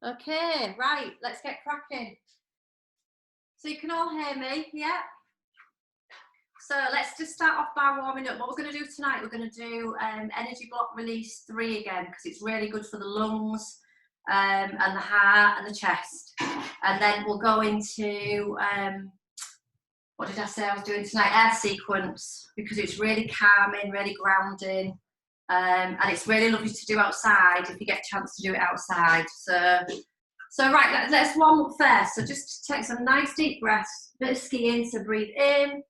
Okay, right, let's get cracking. So you can all hear me, yeah? So let's just start off by warming up. What we're going to do tonight, we're going to do energy block release 3 again, because it's really good for the lungs and the heart and the chest. And then we'll go into, what did I say I was doing tonight? Air sequence, because it's really calming, really grounding. And it's really lovely to do outside if you get a chance to do it outside. So right, let's warm up first. So just take some nice deep breaths, bit of skiing. So breathe in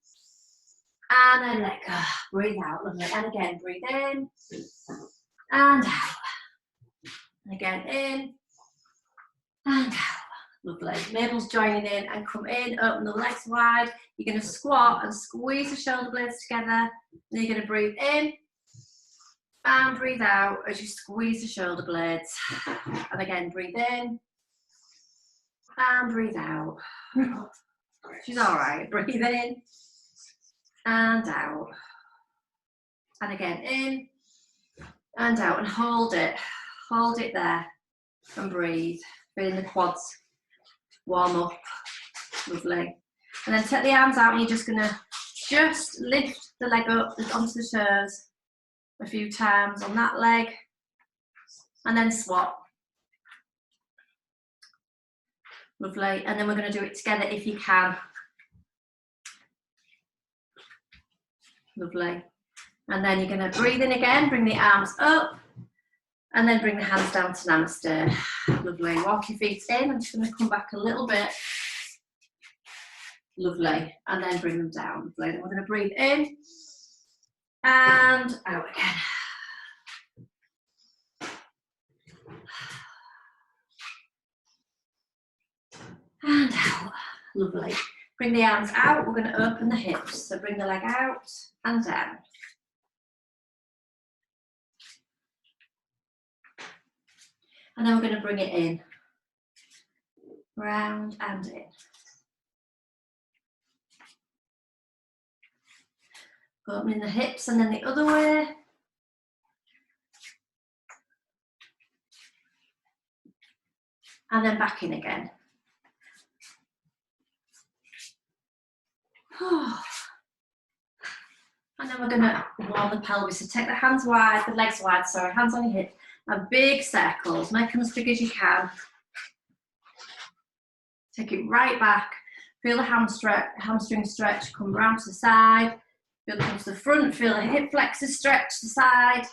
and then let go. Breathe out, lovely. And again, breathe in and out. And again, in and out. Lovely. Mabel's joining in and come in, open the legs wide. You're going to squat and squeeze the shoulder blades together. Then you're going to breathe in and breathe out as you squeeze the shoulder blades. And again, breathe in and breathe out. She's all right. Breathe in and out. And again, in and out. And hold it. Hold it there. And breathe. Feeling the quads warm up. Lovely. And then take the arms out and you're just going to just lift the leg up onto the toes a few times on that leg. And then swap. Lovely. And then we're going to do it together if you can. Lovely. And then you're going to breathe in again, bring the arms up, and then bring the hands down to namaste. Lovely. Walk your feet in. I'm just going to come back a little bit. Lovely. And then bring them down. Lovely. Then we're going to breathe in and out again. And out. Lovely. Bring the arms out. We're going to open the hips. So bring the leg out and down. And then we're going to bring it in. Round and in. Opening the hips and then the other way. And then back in again. And then we're going to warm the pelvis. So take the hands wide, the legs wide, sorry, hands on your hips. Now big circles, make them as big as you can. Take it right back. Feel the hamstring stretch, come round to the side. Feel it come to the front, feel the hip flexors stretch to the side,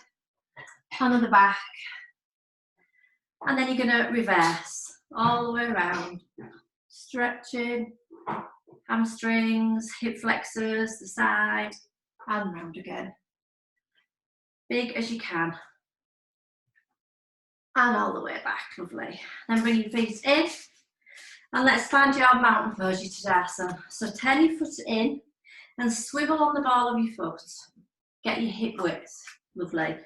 hand on the back. And then you're going to reverse all the way around. Stretching, hamstrings, hip flexors, the side, and round again. Big as you can. And all the way back, lovely. Then bring your feet in. And let's find your mountain pose, your Tadasana. So turn your foot in and swivel on the ball of your foot. Get your hip width, lovely.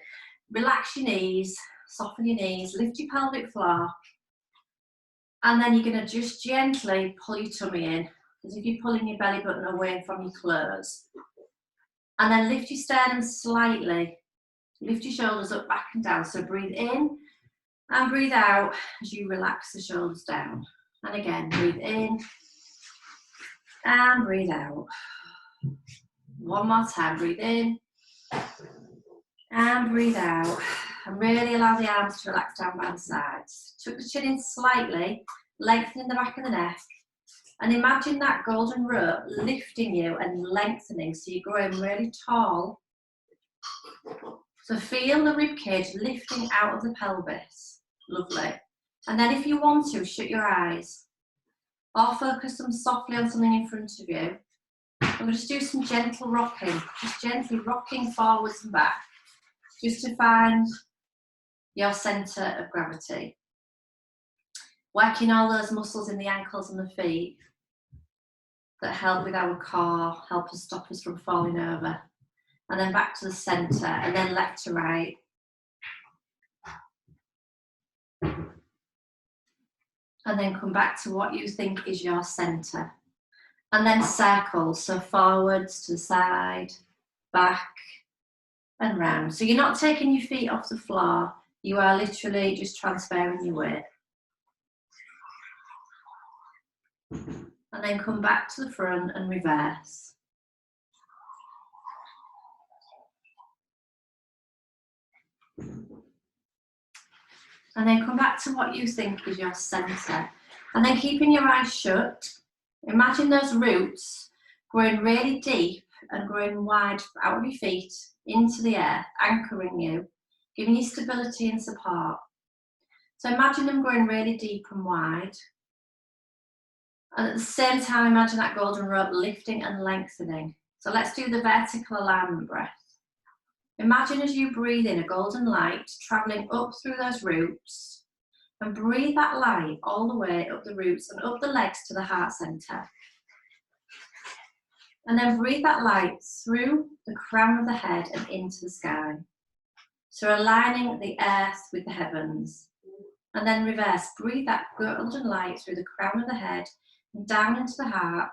Relax your knees, soften your knees, lift your pelvic floor. And then you're going to just gently pull your tummy in, as if you're pulling your belly button away from your clothes. And then lift your sternum slightly. Lift your shoulders up, back and down. So breathe in and breathe out as you relax the shoulders down. And again, breathe in and breathe out. One more time, breathe in and breathe out. And really allow the arms to relax down by the sides. Tuck the chin in slightly, lengthening the back of the neck. And imagine that golden rope lifting you and lengthening, so you're growing really tall. So feel the rib cage lifting out of the pelvis. Lovely. And then if you want to, shut your eyes. Or focus them softly on something in front of you. And we'll just do some gentle rocking. Just gently rocking forwards and back. Just to find your centre of gravity. Working all those muscles in the ankles and the feet that help with our core, help us stop us from falling over. And then back to the centre, and then left to right. And then come back to what you think is your centre. And then circles, so forwards to the side, back and round. So you're not taking your feet off the floor, you are literally just transferring your weight. And then come back to the front and reverse. And then come back to what you think is your centre. And then keeping your eyes shut, imagine those roots growing really deep and growing wide out of your feet into the earth, anchoring you, giving you stability and support. So imagine them growing really deep and wide. And at the same time, imagine that golden rope lifting and lengthening. So let's do the vertical alignment breath. Imagine as you breathe in a golden light travelling up through those roots, and breathe that light all the way up the roots and up the legs to the heart centre. And then breathe that light through the crown of the head and into the sky. So aligning the earth with the heavens. And then reverse, breathe that golden light through the crown of the head and down into the heart.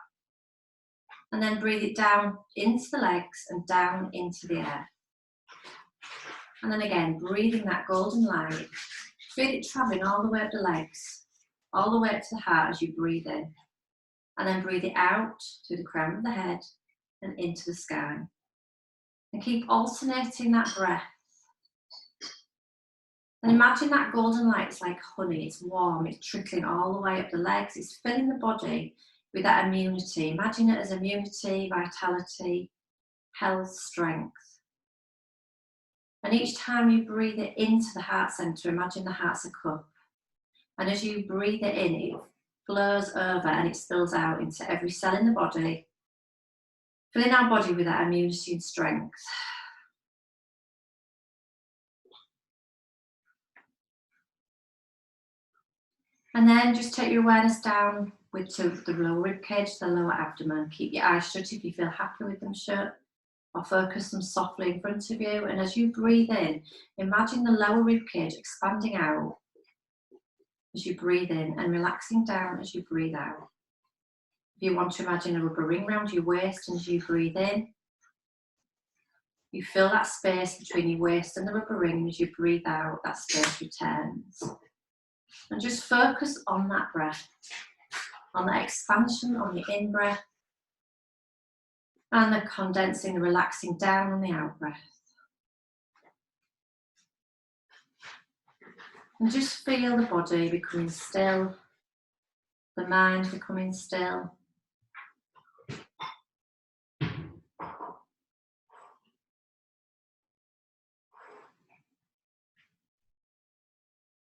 And then breathe it down into the legs and down into the earth. And then again, breathing that golden light. Feel it travelling all the way up the legs, all the way up to the heart as you breathe in. And then breathe it out through the crown of the head and into the sky. And keep alternating that breath. And imagine that golden light is like honey, it's warm, it's trickling all the way up the legs, it's filling the body with that immunity. Imagine it as immunity, vitality, health, strength. And each time you breathe it into the heart centre, imagine the heart's a cup. And as you breathe it in, it flows over and it spills out into every cell in the body, filling our body with that immunity and strength. And then just take your awareness down to the lower ribcage, the lower abdomen. Keep your eyes shut if you feel happy with them shut, or focus them softly in front of you. And as you breathe in, imagine the lower ribcage expanding out as you breathe in and relaxing down as you breathe out. If you want to imagine a rubber ring around your waist, and as you breathe in, you feel that space between your waist and the rubber ring, and as you breathe out, that space returns. And just focus on that breath, on that expansion on the in-breath, and the condensing, the relaxing down on the out-breath. And just feel the body becoming still, the mind becoming still.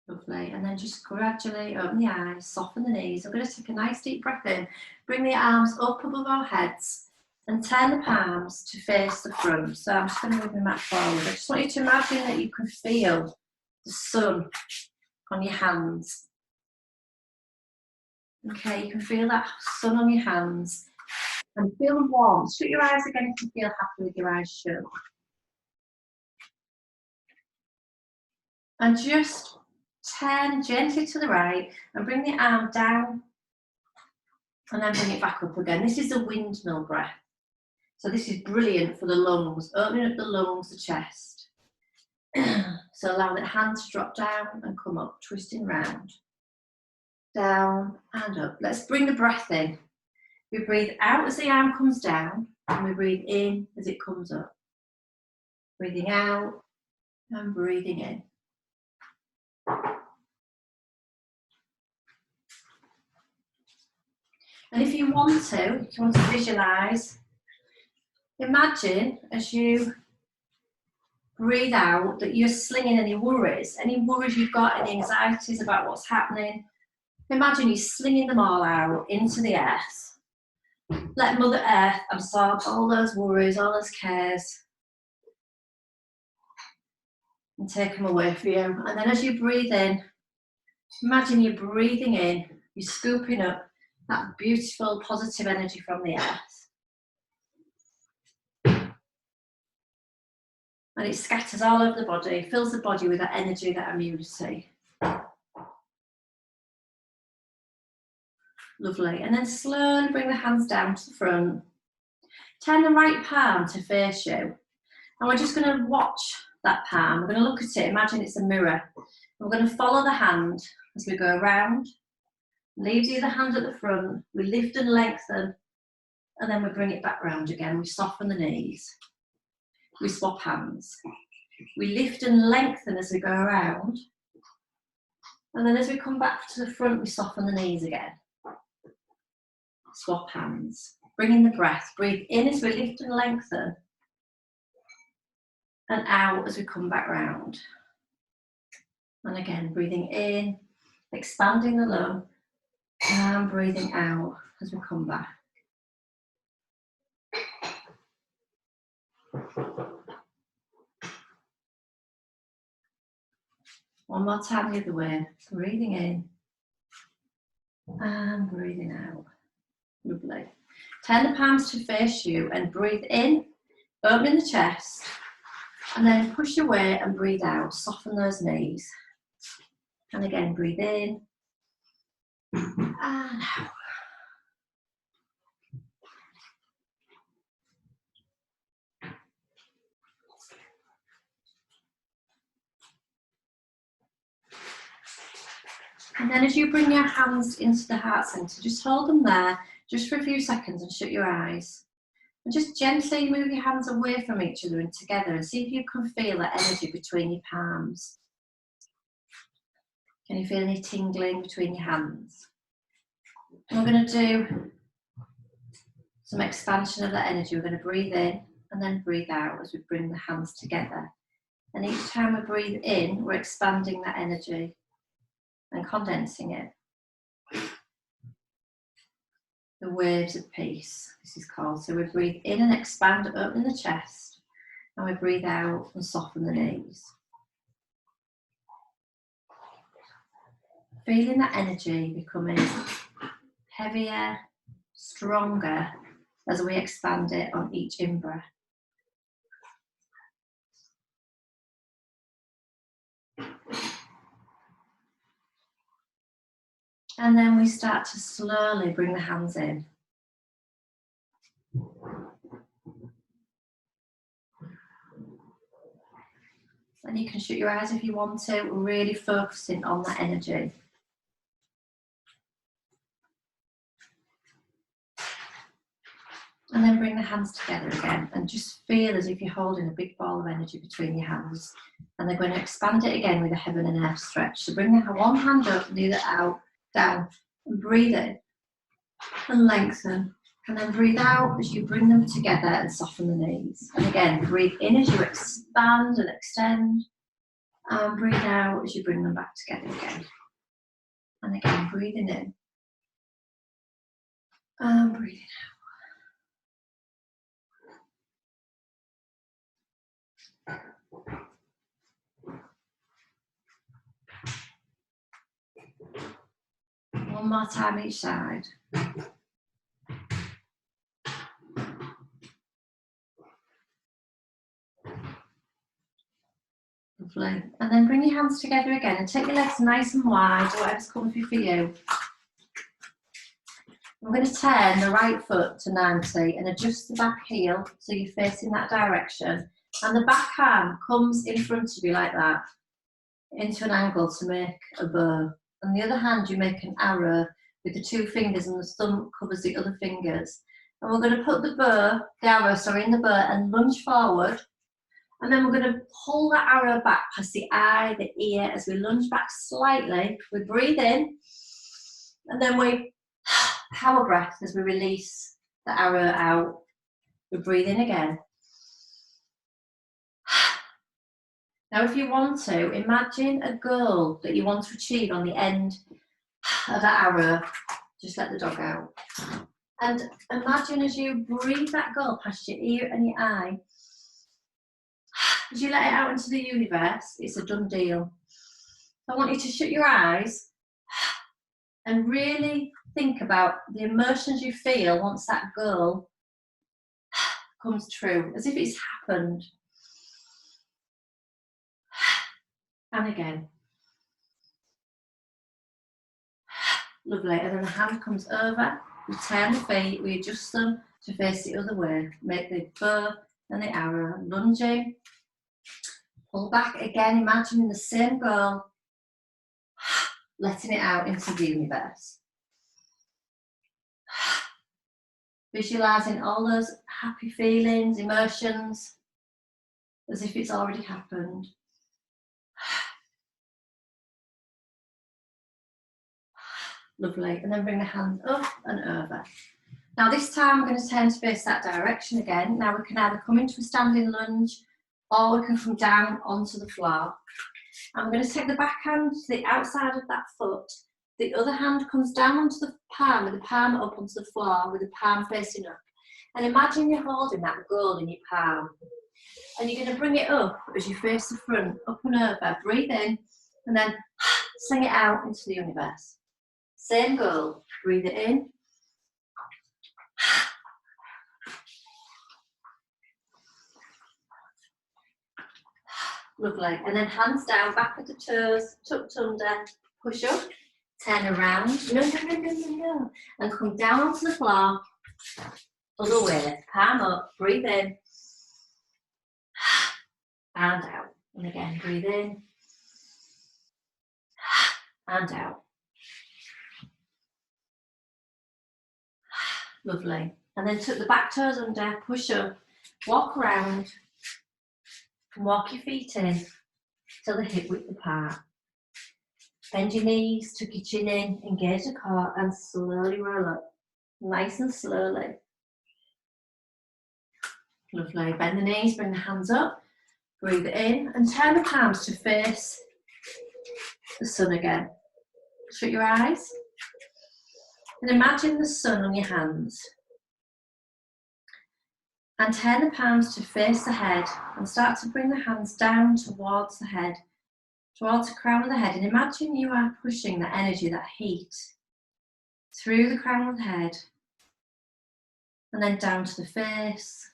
Lovely, and then just gradually open the eyes, soften the knees. I'm going to take a nice deep breath in, bring the arms up above our heads and turn the palms to face the front. So I'm just going to move the mat forward. I just want you to imagine that you can feel the sun on your hands. Okay, you can feel that sun on your hands and feel warm. Shut your eyes again if you feel happy with your eyes shut. And just turn gently to the right and bring the arm down and then bring it back up again. This is a windmill breath. So this is brilliant for the lungs, opening up the lungs, the chest. So allow the hands to drop down and come up, twisting round. Down and up. Let's bring the breath in. We breathe out as the arm comes down and we breathe in as it comes up. Breathing out and breathing in. And if you want to visualise, imagine as you breathe out that you're slinging any worries you've got, any anxieties about what's happening. Imagine you slinging them all out into the earth. Let Mother Earth absorb all those worries, all those cares, and take them away for you. And then as you breathe in, imagine you're breathing in, you're scooping up that beautiful positive energy from the earth. And it scatters all over the body, fills the body with that energy, that immunity. Lovely. And then slowly bring the hands down to the front. Turn the right palm to face you. And we're just going to watch that palm. We're going to look at it, imagine it's a mirror. And we're going to follow the hand as we go around Leave the other hand at the front. We lift and lengthen, and then we bring it back round again. We soften the knees. We swap hands. We lift and lengthen as we go around. And then as we come back to the front, we soften the knees again. Swap hands. Bring in the breath. Breathe in as we lift and lengthen. And out as we come back round. And again, breathing in, expanding the lung, and breathing out as we come back. One more time the other way. Breathing in and breathing out. Lovely. Turn the palms to face you and breathe in, opening the chest, and then push away and breathe out. Soften those knees. And again, breathe in and out. And then as you bring your hands into the heart centre, just hold them there just for a few seconds and shut your eyes. And just gently move your hands away from each other and together and see if you can feel that energy between your palms. Can you feel any tingling between your hands? And we're going to do some expansion of that energy. We're going to breathe in and then breathe out as we bring the hands together. And each time we breathe in, we're expanding that energy and condensing it. The waves of peace, this is called. So we breathe in and expand, opening the chest, and we breathe out and soften the knees. Feeling that energy becoming heavier, stronger as we expand it on each in-breath. And then we start to slowly bring the hands in. And you can shut your eyes if you want to, really focusing on that energy. And then bring the hands together again and just feel as if you're holding a big ball of energy between your hands. And they're going to expand it again with a heaven and earth stretch. So bring one hand up and the other out, down, and breathe in and lengthen. And then breathe out as you bring them together and soften the knees. And again, breathe in as you expand and extend. And breathe out as you bring them back together again. And again, breathing in. And breathing out. One more time each side. Lovely. And then bring your hands together again and take your legs nice and wide, whatever's comfy for you. I'm going to turn the right foot to 90 and adjust the back heel so you're facing that direction. And the back arm comes in front of you like that, into an angle to make a bow. On the other hand, you make an arrow with the two fingers and the thumb covers the other fingers. And we're going to put the arrow in the bow and lunge forward. And then we're going to pull that arrow back past the eye, the ear, as we lunge back slightly. We breathe in, and then we power breath as we release the arrow out. We breathe in again. Now, if you want to, imagine a goal that you want to achieve on the end of that arrow. Just let the dog out. And imagine as you breathe that goal past your ear and your eye, as you let it out into the universe, it's a done deal. I want you to shut your eyes and really think about the emotions you feel once that goal comes true, as if it's happened. And again. Lovely. And then the hand comes over, we turn the feet, we adjust them to face the other way. Make the bow and the arrow, lunging. Pull back again, imagining the same goal, letting it out into the universe. Visualising all those happy feelings, emotions, as if it's already happened. Lovely. And then bring the hands up and over. Now this time we're going to turn to face that direction again. Now we can either come into a standing lunge or we can come down onto the floor. And we're going to take the back hand to the outside of that foot. The other hand comes down onto the palm with the palm up onto the floor with the palm facing up. And imagine you're holding that gold in your palm. And you're going to bring it up as you face the front, up and over. Breathe in and then sling it out into the universe. Same goal. Breathe it in. Lovely. And then hands down, back at the toes, tucked under, push up, turn around, no, and come down onto the floor, other way, palm up, breathe in, and out. And again, breathe in, and out. Lovely. And then tuck the back toes under, push up, walk around, and walk your feet in till the hip width apart. Bend your knees, tuck your chin in, engage the core, and slowly roll up. Nice and slowly. Lovely. Bend the knees, bring the hands up, breathe it in, and turn the palms to face the sun again. Shut your eyes. And imagine the sun on your hands. And turn the palms to face the head and start to bring the hands down towards the head, towards the crown of the head. And imagine you are pushing that energy, that heat, through the crown of the head and then down to the face.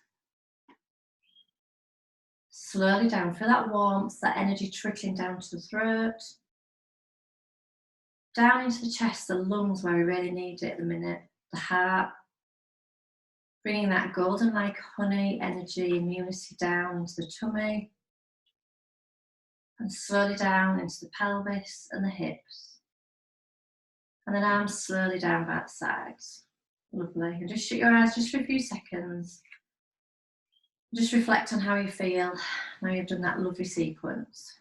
Slowly down. Feel that warmth, that energy trickling down to the throat. Down into the chest, the lungs where we really need it at the minute, the heart. Bringing that golden like honey energy, immunity down into the tummy. And slowly down into the pelvis and the hips. And then arms slowly down by the sides. Lovely. And just shut your eyes just for a few seconds. Just reflect on how you feel now you've done that lovely sequence.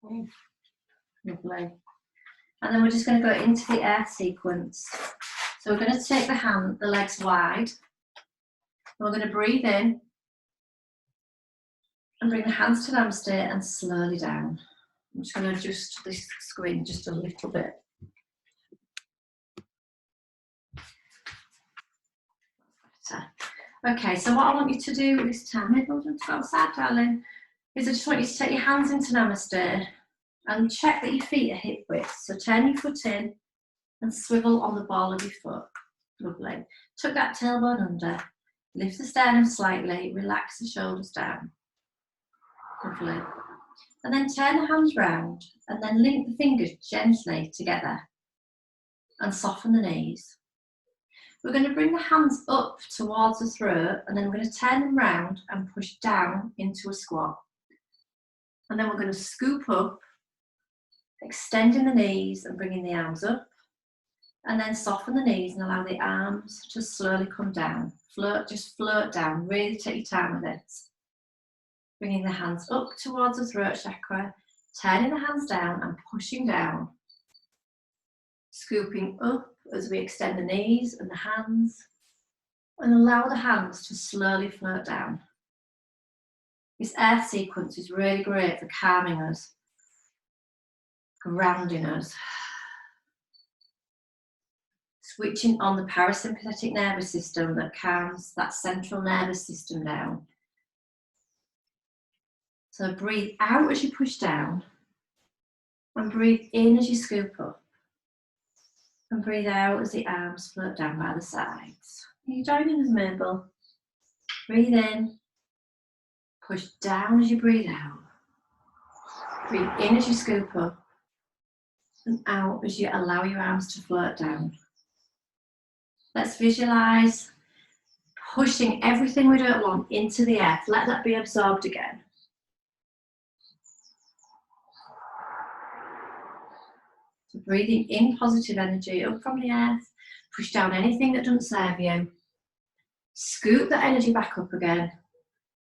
Lovely. And then we're just going to go into the earth sequence. So we're going to take the legs wide. We're going to breathe in and bring the hands to namaste and slowly down. I'm just going to adjust this screen just a little bit. Okay, so what I want you to do this time, Mabel, don't go outside, darling, is I just want you to take your hands into namaste and check that your feet are hip width. So turn your foot in and swivel on the ball of your foot. Lovely. Tuck that tailbone under. Lift the sternum slightly, relax the shoulders down. Lovely. And then turn the hands round and then link the fingers gently together and soften the knees. We're going to bring the hands up towards the throat and then we're going to turn them round and push down into a squat. And then we're going to scoop up, extending the knees and bringing the arms up. And then soften the knees and allow the arms to slowly come down. Float, just float down, really take your time with it. Bringing the hands up towards the throat chakra, turning the hands down and pushing down. Scooping up as we extend the knees and the hands. And allow the hands to slowly float down. This earth sequence is really great for calming us, grounding us. Switching on the parasympathetic nervous system that calms that central nervous system down. So breathe out as you push down and breathe in as you scoop up. And breathe out as the arms float down by the sides. Are you joining us, Mabel? Breathe in, push down as you breathe out. Breathe in as you scoop up and out as you allow your arms to float down. Let's visualise pushing everything we don't want into the earth. Let that be absorbed again. So breathing in positive energy up from the earth. Push down anything that doesn't serve you. Scoop that energy back up again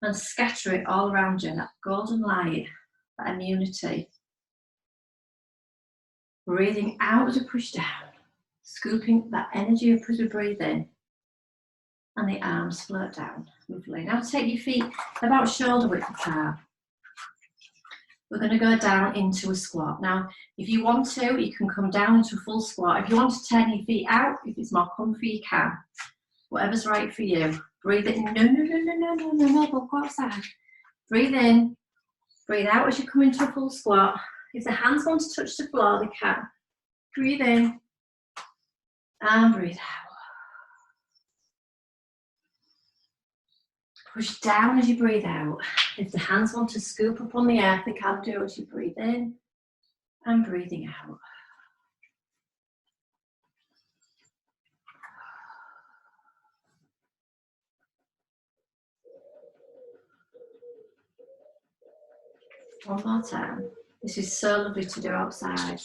and scatter it all around you, that golden light, that immunity. Breathing out as we push down, scooping that energy up as we breathe in, and the arms float down. Lovely. Now take your feet about shoulder width apart. We're going to go down into a squat. Now, if you want to, you can come down into a full squat. If you want to turn your feet out, if it's more comfy, you can. Whatever's right for you. Breathe in. No, Mabel, go outside. Breathe in. Breathe out as you come into a full squat. If the hands want to touch the floor, they can. Breathe in. And breathe out. Push down as you breathe out. If the hands want to scoop up on the earth, they can do as you breathe in and breathing out. One more time. This is so lovely to do outside.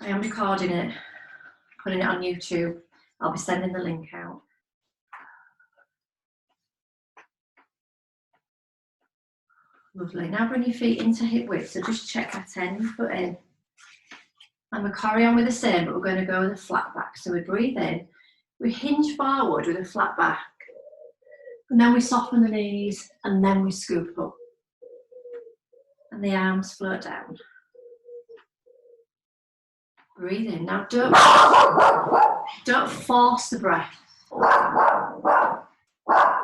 I am recording it, putting it on YouTube. I'll be sending the link out. Lovely. Now bring your feet into hip width, so just check that end, foot in. And we'll carry on with the same, but we're going to go with a flat back. So we breathe in, we hinge forward with a flat back. And then we soften the knees, and then we scoop up. And the arms float down. Breathe in. Now don't force the breath.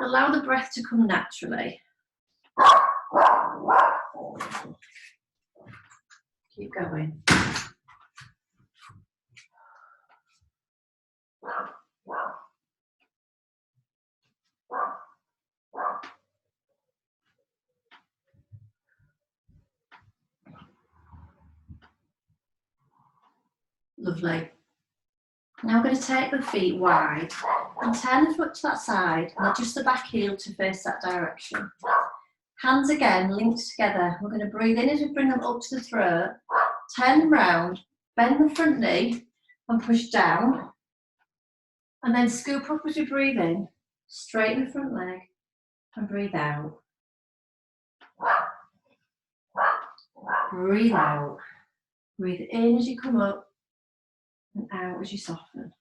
Allow the breath to come naturally. Keep going. Lovely. Now we're going to take the feet wide and turn the foot to that side and adjust the back heel to face that direction. Hands again linked together. We're going to breathe in as we bring them up to the throat, turn them round, bend the front knee and push down. And then scoop up as we breathe in, straighten the front leg and breathe out. Breathe out. Breathe in as you come up and out as you soften.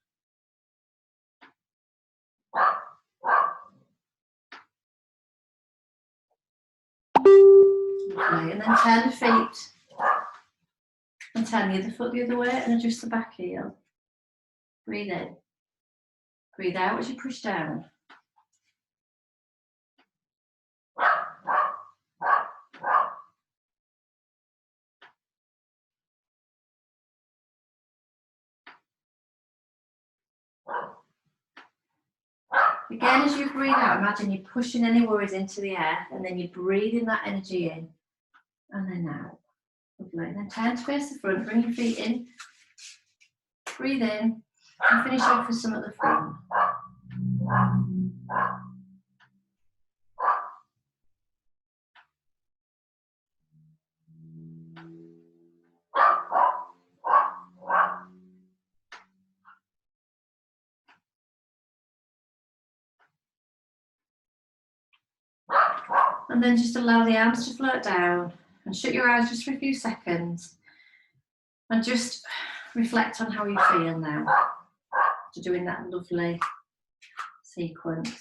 Okay, and then turn the feet and turn the other foot the other way and adjust the back heel. Breathe in. Breathe out as you push down. Again, as you breathe out, imagine you're pushing any worries into the air and then you're breathing that energy in and then out. Lovely. And then turn to face the front, bring your feet in, breathe in and finish off with some at the front. And then just allow the arms to float down and shut your eyes just for a few seconds and just reflect on how you feel now after doing that lovely sequence.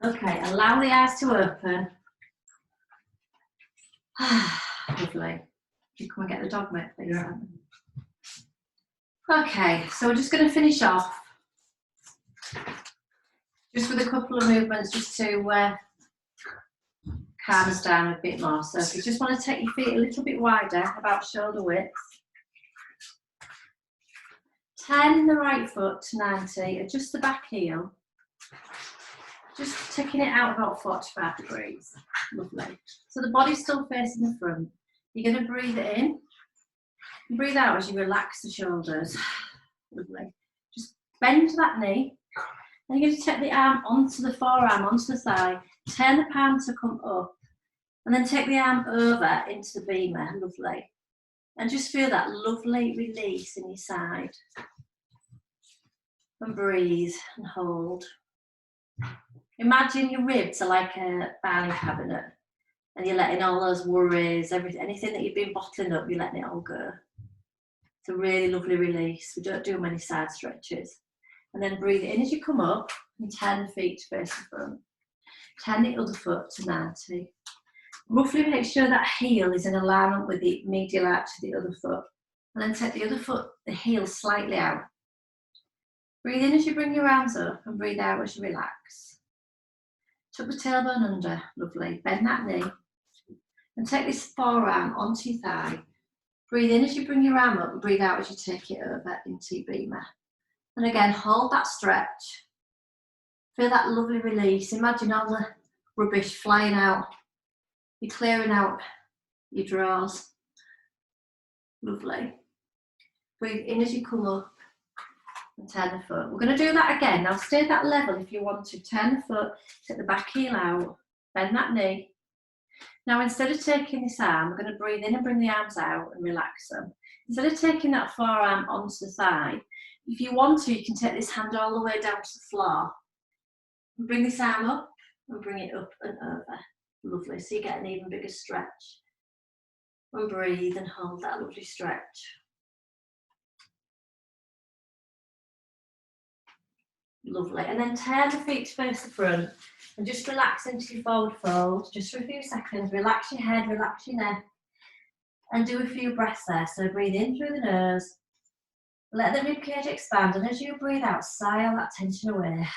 Okay, allow the eyes to open. Lovely. You come and get the dog, mate, please. Yeah. Okay, so we're just going to finish off just with a couple of movements just to calm us down a bit more. So if you just want to take your feet a little bit wider, about shoulder width, turn the right foot to 90, adjust the back heel, just taking it out about 45 degrees. Lovely. So the body's still facing the front. You're going to breathe it in. Breathe out as you relax the shoulders. Lovely. Just bend that knee. And you're going to take the arm onto the forearm, onto the thigh. Turn the palm to come up. And then take the arm over into the beamer, lovely. And just feel that lovely release in your side. And breathe and hold. Imagine your ribs are like a filing cabinet. And you're letting all those worries, everything, anything that you've been bottling up, you're letting it all go. It's a really lovely release. We don't do many side stretches. And then breathe in as you come up and turn the feet to face the front. Turn the other foot to 90. Roughly make sure that heel is in alignment with the medial arch of the other foot. And then take the other foot, the heel slightly out. Breathe in as you bring your arms up and breathe out as you relax. Tuck the tailbone under, lovely. Bend that knee. And take this forearm onto your thigh. Breathe in as you bring your arm up and breathe out as you take it over into your beamer. And again, hold that stretch. Feel that lovely release. Imagine all the rubbish flying out. You're clearing out your drawers. Lovely. Breathe in as you come up and turn the foot. We're going to do that again. Now stay at that level if you want to. Turn the foot, take the back heel out, bend that knee. Now instead of taking this arm, we're going to breathe in and bring the arms out and relax them. Instead of taking that forearm onto the thigh, if you want to, you can take this hand all the way down to the floor. And bring this arm up and bring it up and over. Lovely, so you get an even bigger stretch. And breathe and hold that lovely stretch. Lovely, and then turn the feet to face the front and just relax into your forward fold, just for a few seconds. Relax your head, relax your neck, and do a few breaths there. So breathe in through the nose, let the ribcage expand, and as you breathe out, sigh all that tension away.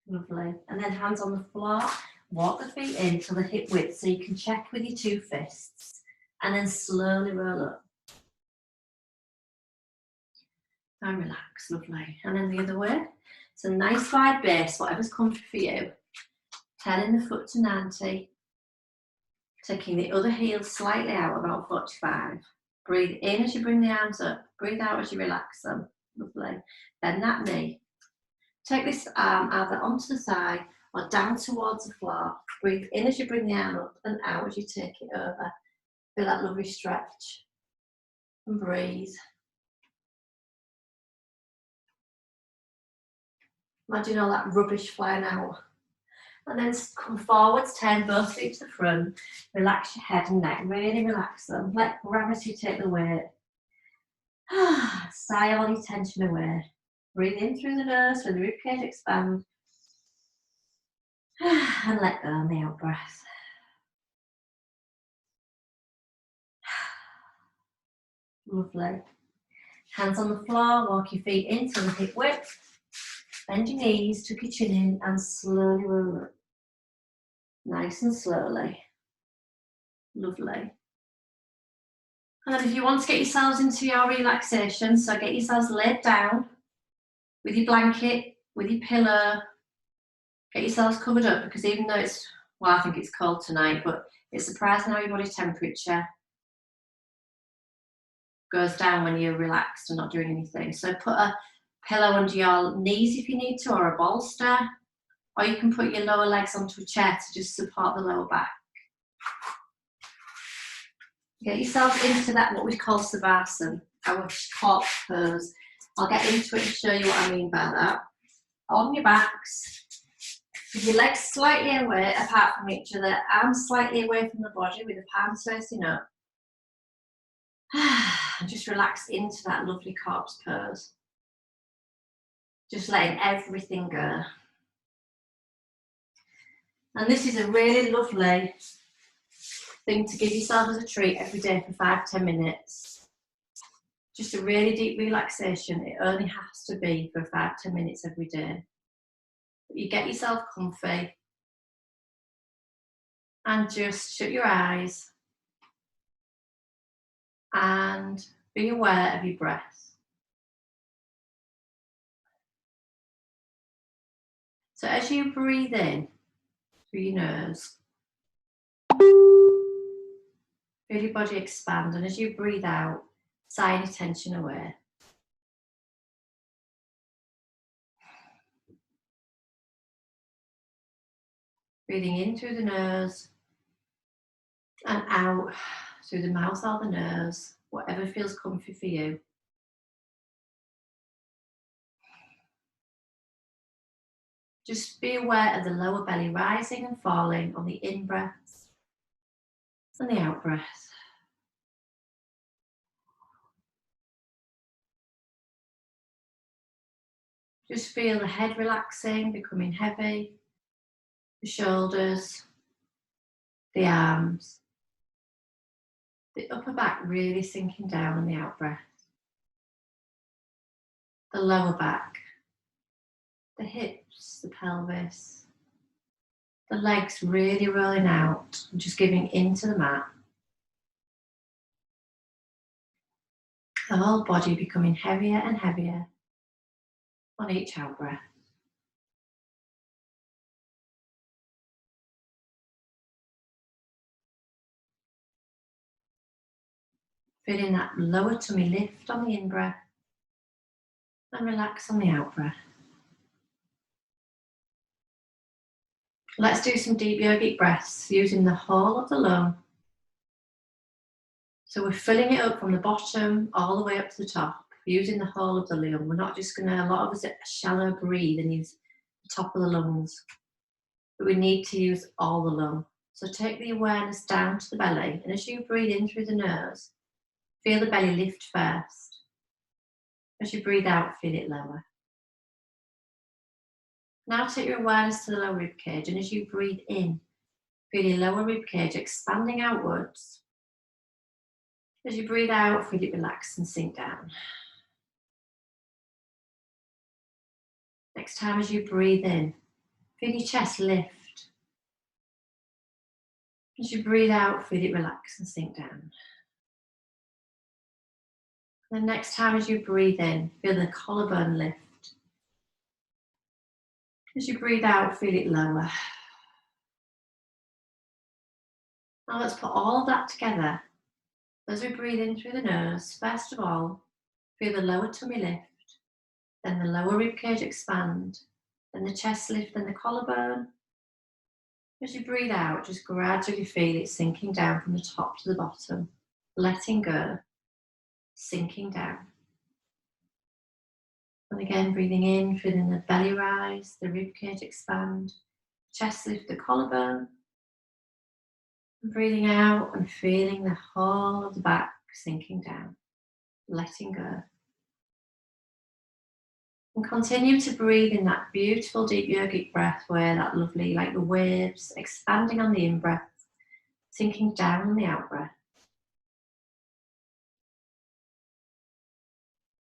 Lovely. And then hands on the floor, walk the feet in to the hip width so you can check with your two fists and then slowly roll up. And relax, lovely. And then the other way. So nice wide base, whatever's comfy for you. Turning the foot to 90. Taking the other heel slightly out, about 45. Breathe in as you bring the arms up. Breathe out as you relax them. Lovely. Bend that knee. Take this arm either onto the thigh or down towards the floor. Breathe in as you bring the arm up and out as you take it over. Feel that lovely stretch. And breathe. Imagine all that rubbish flying out. And then come forwards, turn both feet to the front. Relax your head and neck, really relax them. Let gravity take the weight. Sigh all your tension away. Breathe in through the nose, let the ribcage expand. And let go on the out breath. Lovely. Hands on the floor, walk your feet into the hip width. Bend your knees, tuck your chin in and slowly roll up. Nice and slowly. Lovely. And then if you want to get yourselves into your relaxation, so get yourselves laid down with your blanket, with your pillow. Get yourselves covered up because even though it's, well, I think it's cold tonight, but it's surprising how your body temperature goes down when you're relaxed and not doing anything. So put a pillow under your knees if you need to, or a bolster, or you can put your lower legs onto a chair to just support the lower back. Get yourself into that, what we call savasana, our corpse pose. I'll get into it and show you what I mean by that. On your backs, with your legs slightly away apart from each other, arms slightly away from the body with the palms facing up. And just relax into that lovely corpse pose. Just letting everything go. And this is a really lovely thing to give yourself as a treat every day for 5-10 minutes. Just a really deep relaxation. It only has to be for 5-10 minutes every day. You get yourself comfy and just shut your eyes and be aware of your breath. So as you breathe in through your nose, feel your body expand, and as you breathe out, sigh any tension away. Breathing in through the nose and out through the mouth or the nose, whatever feels comfy for you. Just be aware of the lower belly rising and falling on the in-breath and the out-breath. Just feel the head relaxing, becoming heavy, the shoulders, the arms, the upper back really sinking down on the out-breath, the lower back, the hips, the pelvis, the legs really rolling out and just giving into the mat. The whole body becoming heavier and heavier on each out-breath. Feeling that lower tummy lift on the in-breath and relax on the out-breath. Let's do some deep yogic breaths using the whole of the lung. So we're filling it up from the bottom all the way up to the top, using the whole of the lung. We're not just going to, a lot of us shallow breathe and use the top of the lungs, but we need to use all the lung. So take the awareness down to the belly, and as you breathe in through the nose, feel the belly lift first. As you breathe out, feel it lower. Now take your awareness to the lower rib cage, and as you breathe in, feel your lower rib cage expanding outwards. As you breathe out, feel it relax and sink down. Next time as you breathe in, feel your chest lift. As you breathe out, feel it relax and sink down. And the next time as you breathe in, feel the collarbone lift. As you breathe out, feel it lower. Now let's put all of that together. As we breathe in through the nose, first of all, feel the lower tummy lift, then the lower ribcage expand, then the chest lift, then the collarbone. As you breathe out, just gradually feel it sinking down from the top to the bottom, letting go, sinking down. And again, breathing in, feeling the belly rise, the ribcage expand, chest lift, the collarbone. And breathing out and feeling the whole of the back sinking down, letting go. And continue to breathe in that beautiful deep yogic breath where that lovely, like the waves, expanding on the in-breath, sinking down on the out-breath.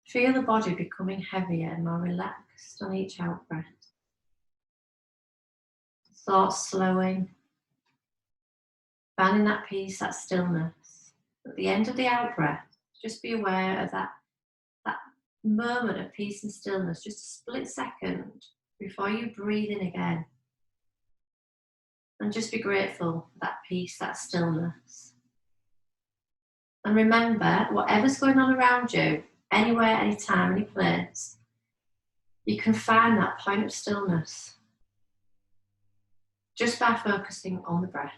Feel the body becoming heavier and more relaxed on each out-breath. Thoughts slowing, finding that peace, that stillness. At the end of the out-breath, just be aware of that moment of peace and stillness, just a split second before you breathe in again. And just be grateful for that peace, that stillness. And remember, whatever's going on around you, anywhere, anytime, any place, you can find that point of stillness just by focusing on the breath.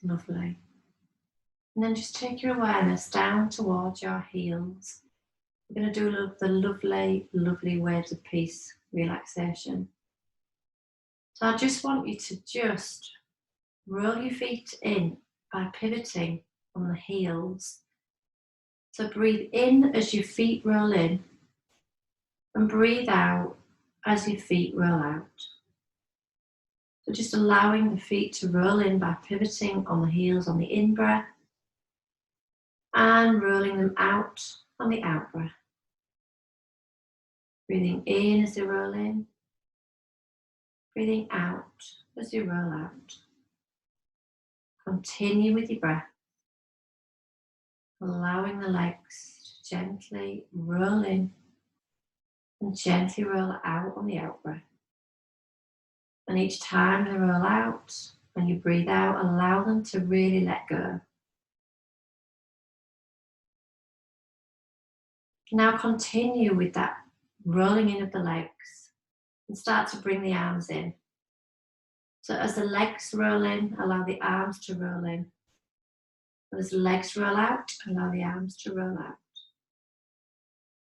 Lovely. And then just take your awareness down towards your heels. We're going to do the lovely, lovely waves of peace relaxation. So I just want you to just roll your feet in by pivoting on the heels. So breathe in as your feet roll in and breathe out as your feet roll out. So just allowing the feet to roll in by pivoting on the heels on the in-breath and rolling them out on the out-breath. Breathing in as they roll in, breathing out as you roll out. Continue with your breath, allowing the legs to gently roll in and gently roll out on the out-breath. And each time they roll out, when you breathe out, allow them to really let go. Now continue with that rolling in of the legs and start to bring the arms in. So as the legs roll in, allow the arms to roll in. As the legs roll out, allow the arms to roll out.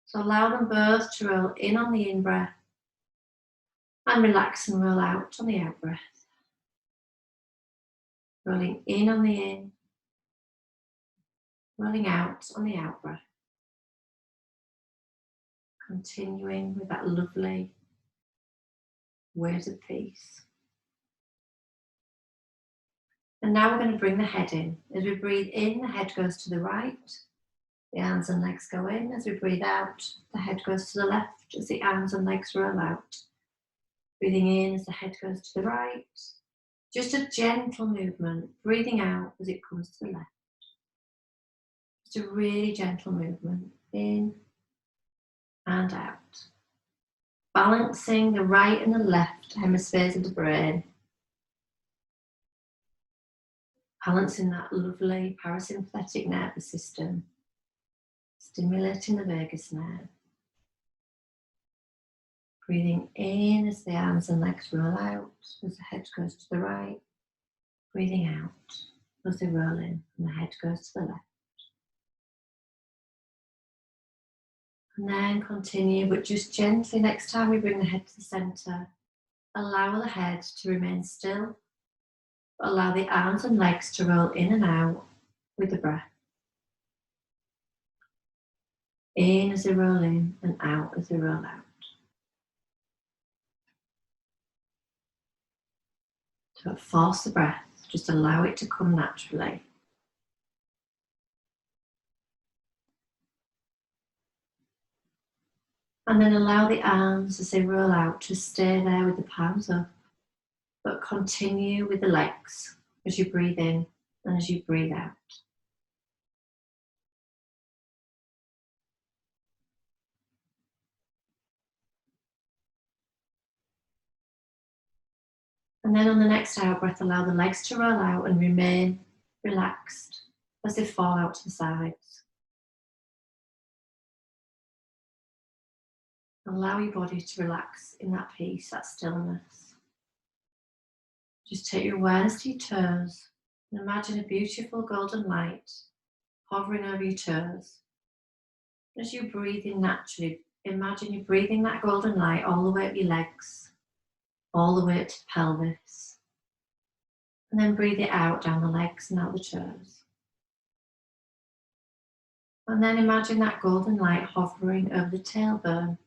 So allow them both to roll in on the in-breath and relax and roll out on the out-breath. Rolling in on the in, rolling out on the out-breath. Continuing with that lovely words of peace. And now we're going to bring the head in. As we breathe in, the head goes to the right. The arms and legs go in. As we breathe out, the head goes to the left as the arms and legs roll out. Breathing in as the head goes to the right. Just a gentle movement. Breathing out as it comes to the left. Just a really gentle movement. In and out. Balancing the right and the left hemispheres of the brain. Balancing that lovely parasympathetic nervous system. Stimulating the vagus nerve. Breathing in as the arms and legs roll out, as the head goes to the right. Breathing out as they roll in and the head goes to the left. And then continue, but just gently next time we bring the head to the centre, allow the head to remain still. Allow the arms and legs to roll in and out with the breath. In as they roll in and out as they roll out. Don't force the breath, just allow it to come naturally. And then allow the arms as they roll out to stay there with the palms up, but continue with the legs as you breathe in and as you breathe out. And then on the next out breath, allow the legs to roll out and remain relaxed as they fall out to the sides. Allow your body to relax in that peace, that stillness. Just take your awareness to your toes and imagine a beautiful golden light hovering over your toes. As you breathe in naturally, imagine you're breathing that golden light all the way up your legs, all the way up to the pelvis. And then breathe it out down the legs and out the toes. And then imagine that golden light hovering over the tailbone.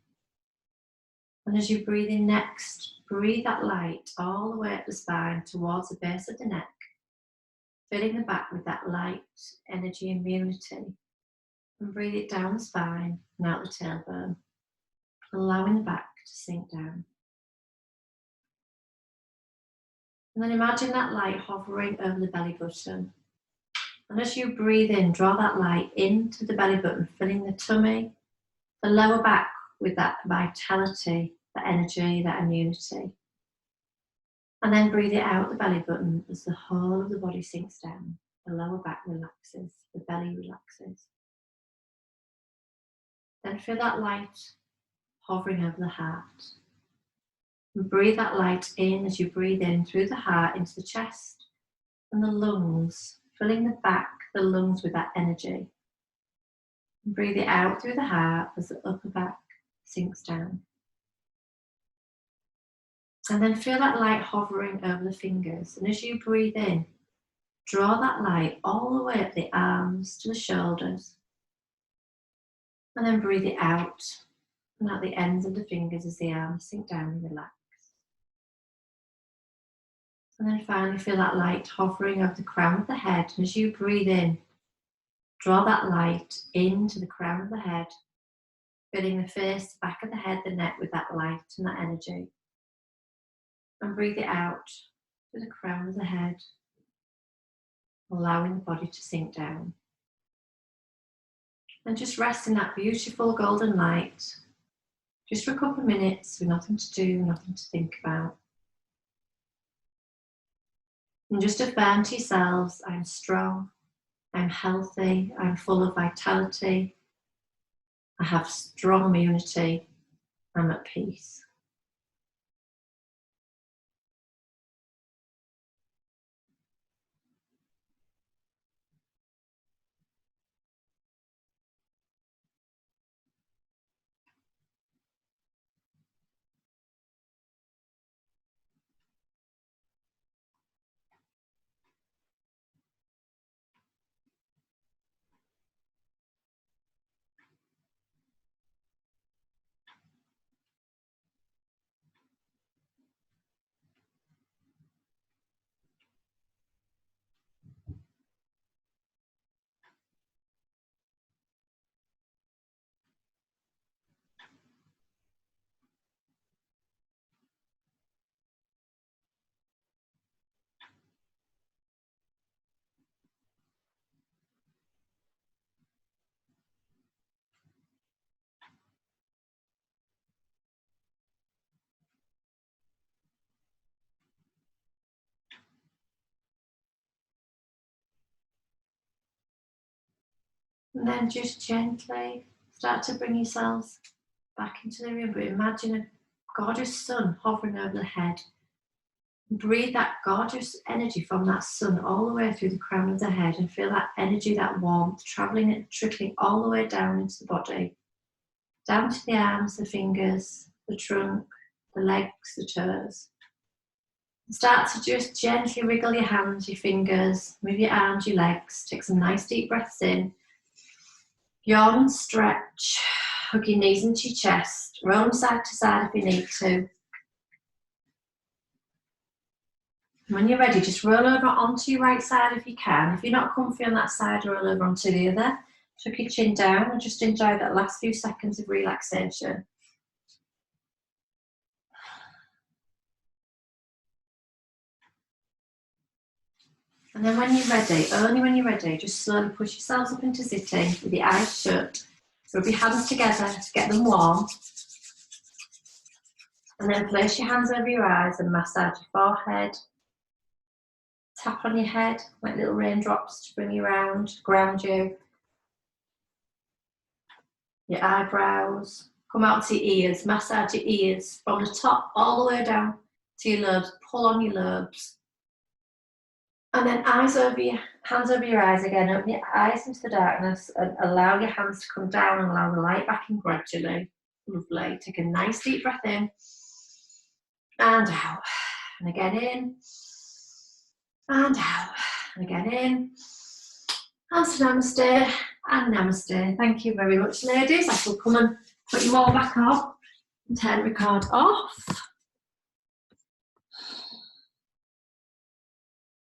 And as you breathe in next, breathe that light all the way up the spine towards the base of the neck, filling the back with that light energy immunity. And breathe it down the spine and out the tailbone, allowing the back to sink down. And then imagine that light hovering over the belly button. And as you breathe in, draw that light into the belly button, filling the tummy, the lower back with that vitality, that energy, that immunity. And then breathe it out the belly button as the whole of the body sinks down. The lower back relaxes, the belly relaxes. Then feel that light hovering over the heart. And breathe that light in as you breathe in through the heart into the chest and the lungs, filling the back, the lungs with that energy. And breathe it out through the heart as the upper back sinks down. And then feel that light hovering over the fingers. And as you breathe in, draw that light all the way up the arms to the shoulders. And then breathe it out and out the ends of the fingers as the arms sink down and relax. And then finally feel that light hovering over the crown of the head. And as you breathe in, draw that light into the crown of the head, filling the face, the back of the head, the neck with that light and that energy. And breathe it out to the crown of the head, allowing the body to sink down. And just rest in that beautiful golden light, just for a couple of minutes with nothing to do, nothing to think about. And just affirm to yourselves, I'm strong, I'm healthy, I'm full of vitality, I have strong immunity. I'm at peace. And then just gently start to bring yourselves back into the room, but imagine a gorgeous sun hovering over the head. Breathe that gorgeous energy from that sun all the way through the crown of the head, and feel that energy, that warmth, traveling and trickling all the way down into the body, down to the arms, the fingers, the trunk, the legs, the toes. Start to just gently wriggle your hands, your fingers, move your arms, your legs. Take some nice deep breaths in. Yawn, stretch, hug your knees into your chest, roll them side to side if you need to. When you're ready, just roll over onto your right side if you can. If you're not comfy on that side, roll over onto the other. Tuck your chin down and just enjoy that last few seconds of relaxation. And then when you're ready, only when you're ready, just slowly push yourselves up into sitting with your eyes shut. Rub your hands together to get them warm. And then place your hands over your eyes and massage your forehead. Tap on your head like little raindrops to bring you around, ground you. Your eyebrows. Come out to your ears, massage your ears from the top all the way down to your lobes. Pull on your lobes. And then hands over your eyes again. Open your eyes into the darkness and allow your hands to come down and allow the light back in gradually. Lovely. Take a nice deep breath in and out. And again in and out. And again in. And namaste and namaste. Thank you very much, ladies. I shall come and put you all back on and turn the record off.